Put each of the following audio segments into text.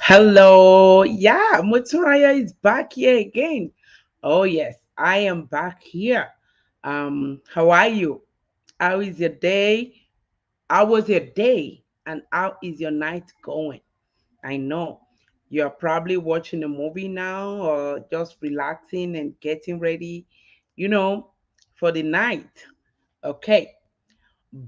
Hello. Yeah, Mutaya is back here again. Oh yes, I am back here. How are you? How is your day? How was your day? And how is your night going? I know you're probably watching a movie now or just relaxing and getting ready, you know, for the night. Okay.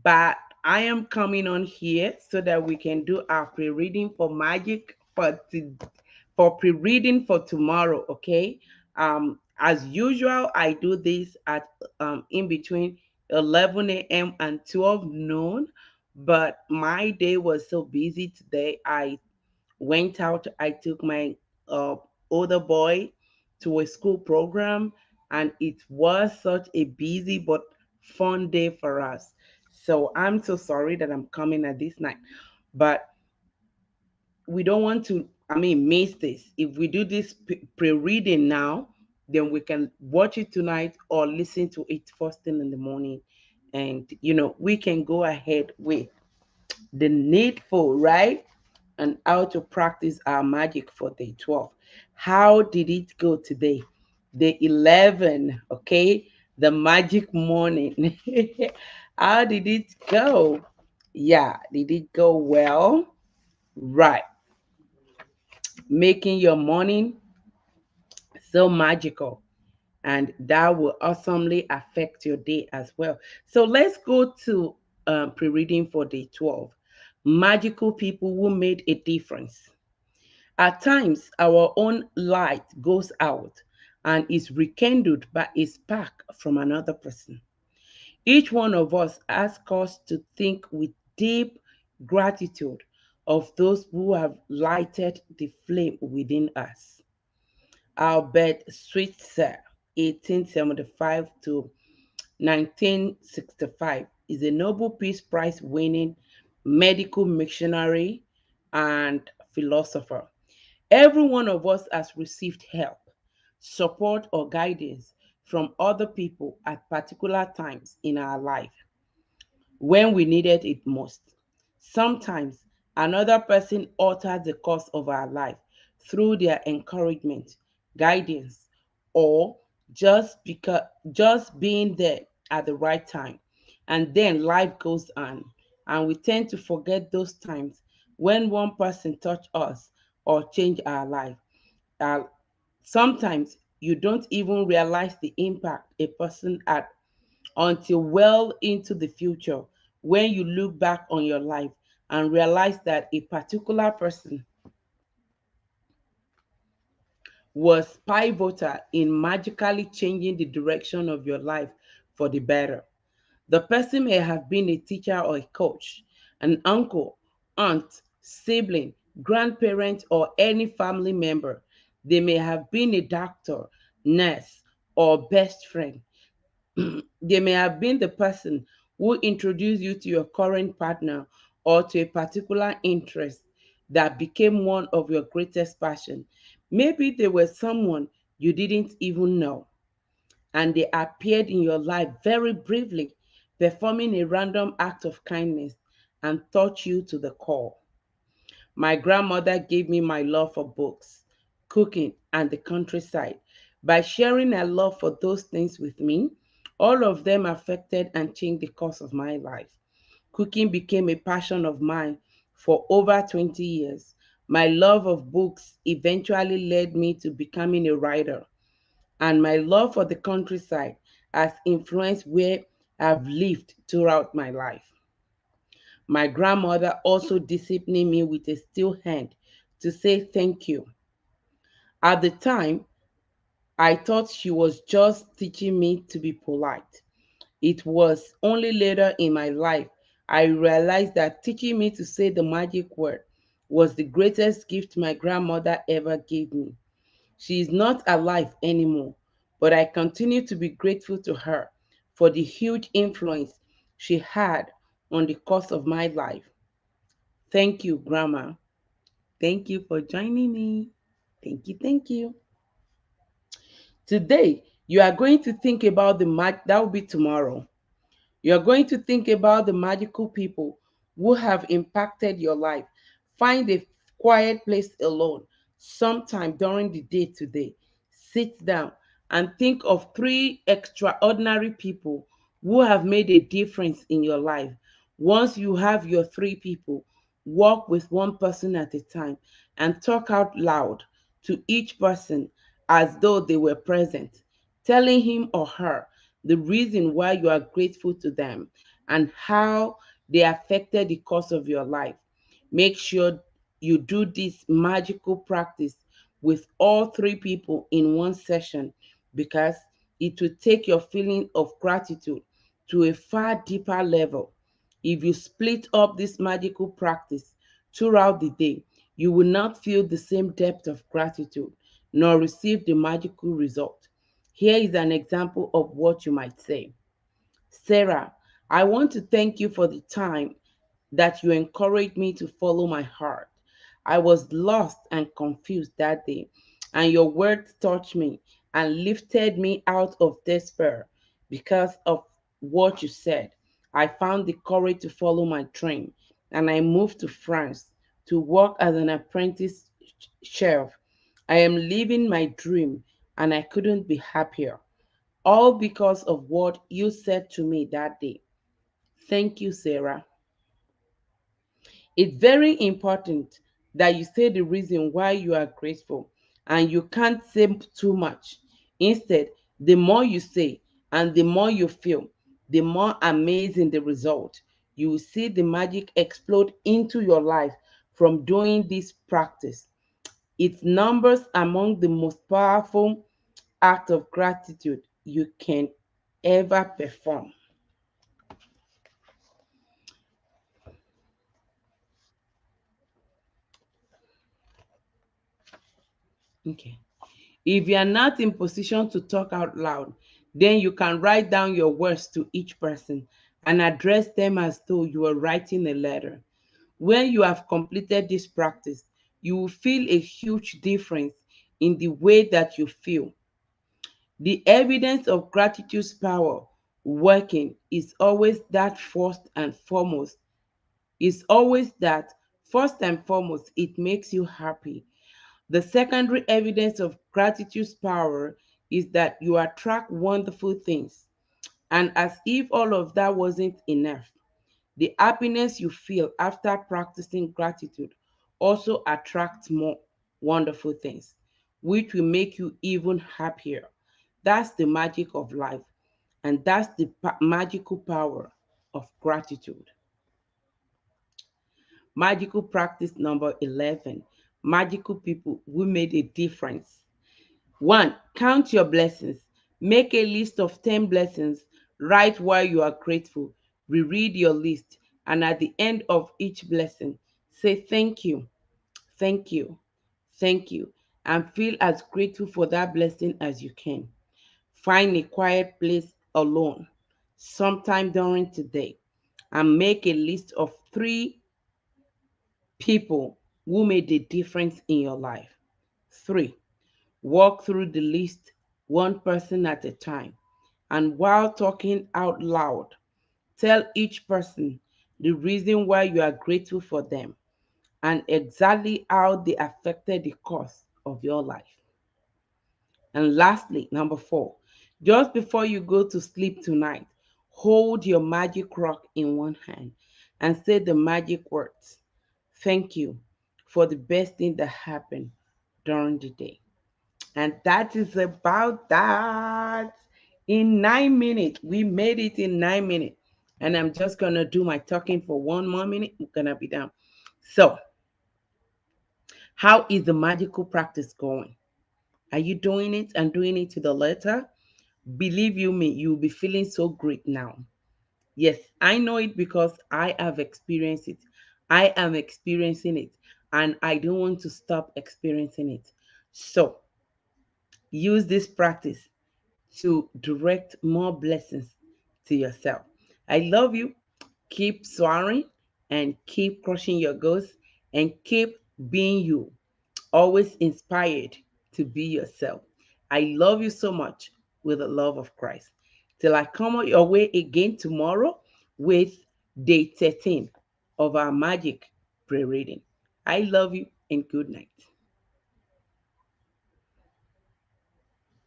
But I am coming on here so that we can do our pre-reading for magic for pre-reading for tomorrow. Okay. As usual, I do this at in between 11 a.m. and 12 noon. But my day was so busy today. I went out. I took my uh, older boy to a school program, and it was such a busy but fun day for us. So I'm so sorry that I'm coming at this night, but we don't want to, miss this. If we do this pre-reading now, then we can watch it tonight or listen to it first thing in the morning, and we can go ahead with the needful, right? And how to practice our magic for day 12. How did it go today? Day 11, okay? The magic morning. How did it go? Yeah, did it go well? Right. Making your morning so magical, and that will awesomely affect your day as well. So let's go to pre-reading for day 12. Magical people who made a difference. At times, our own light goes out and is rekindled by a spark from another person. Each one of us has cause to think with deep gratitude of those who have lighted the flame within us. Albert Schweitzer, 1875 to 1965, is a Nobel Peace Prize winning medical missionary and philosopher. Every one of us has received help, support, or guidance from other people at particular times in our life when we needed it most. Sometimes another person alters the course of our life through their encouragement, guidance, or just being there at the right time. And then life goes on, and we tend to forget those times when one person touched us or changed our life. Uh, Sometimes you don't even realize the impact a person had until well into the future, when you look back on your life and realize that a particular person was pivotal in magically changing the direction of your life for the better. The person may have been a teacher or a coach, an uncle, aunt, sibling, grandparent, or any family member. They may have been a doctor, nurse, or best friend. They may have been the person who introduced you to your current partner or to a particular interest that became one of your greatest passion. Maybe they were someone you didn't even know, and they appeared in your life very briefly, performing a random act of kindness and touched you to the core. My grandmother gave me my love for books, cooking, and the countryside. By sharing her love for those things with me, all of them affected and changed the course of my life. Cooking became a passion of mine for over 20 years. My love of books eventually led me to becoming a writer, and my love for the countryside has influenced where I've lived throughout my life. My grandmother also disciplined me with a steel hand to say thank you. At the time, I thought she was just teaching me to be polite. It was only later in my life I realized that teaching me to say the magic word was the greatest gift my grandmother ever gave me. She is not alive anymore, but I continue to be grateful to her for the huge influence she had on the course of my life. Thank you, Grandma. Thank you for joining me. Thank you, thank you. Today, you are going to think about that will be tomorrow. You are going to think about the magical people who have impacted your life. Find quiet place alone, sometime during the day today. Sit down and think of three extraordinary people who have made a difference in your life. Once you have your three people, walk with one person at a time and talk out loud to each person as though they were present, telling him or her the reason why you are grateful to them and how they affected the course of your life. Make sure you do this magical practice with all three people in one session, because it will take your feeling of gratitude to a far deeper level. If you split up this magical practice throughout the day, you will not feel the same depth of gratitude nor receive the magical result. Here is an example of what you might say. Sarah, I want to thank you for the time that you encouraged me to follow my heart. I was lost and confused that day, and your words touched me and lifted me out of despair. Because of what you said, I found the courage to follow my dream, and I moved to France to work as an apprentice chef. I am living my dream, and I couldn't be happier, all because of what you said to me that day. Thank you, Sarah. It's very important that you say the reason why you are grateful, and you can't say too much. Instead, the more you say and the more you feel, the more amazing the result. You will see the magic explode into your life from doing this practice. Its numbers among the most powerful act of gratitude you can ever perform. Okay. If you are not in position to talk out loud, then you can write down your words to each person and address them as though you were writing a letter. When you have completed this practice, you will feel a huge difference in the way that you feel. The evidence of gratitude's power working is always that first and foremost, it makes you happy. The secondary evidence of gratitude's power is that you attract wonderful things. And as if all of that wasn't enough, the happiness you feel after practicing gratitude also attracts more wonderful things, which will make you even happier. That's the magic of life, and that's the magical power of gratitude. Magical practice number 11: magical people who made a difference. One, count your blessings. Make a list of 10 blessings. Write why you are grateful. Reread your list. And at the end of each blessing, say thank you, thank you, thank you, and feel as grateful for that blessing as you can. Find a quiet place alone sometime during today and make a list of three people who made a difference in your life. Three, walk through the list one person at a time. And while talking out loud, tell each person the reason why you are grateful for them and exactly how they affected the course of your life. And lastly, number four, just before you go to sleep tonight, hold your magic rock in one hand and say the magic words. Thank you for the best thing that happened during the day. And that is about that. In 9 minutes, we made it in 9 minutes. And I'm just going to do my talking for one more minute. I'm going to be done. So, how is the magical practice going? Are you doing it and doing it to the letter? Believe you me, you'll be feeling so great now. Yes, I know it because I have experienced it. I am experiencing it, and I don't want to stop experiencing it. So, use this practice to direct more blessings to yourself. I love you. Keep soaring and keep crushing your goals and keep being you. Always inspired to be yourself. I love you so much with the love of Christ. Till I come your way again tomorrow with day 13 of our magic prayer reading. I love you. and good night.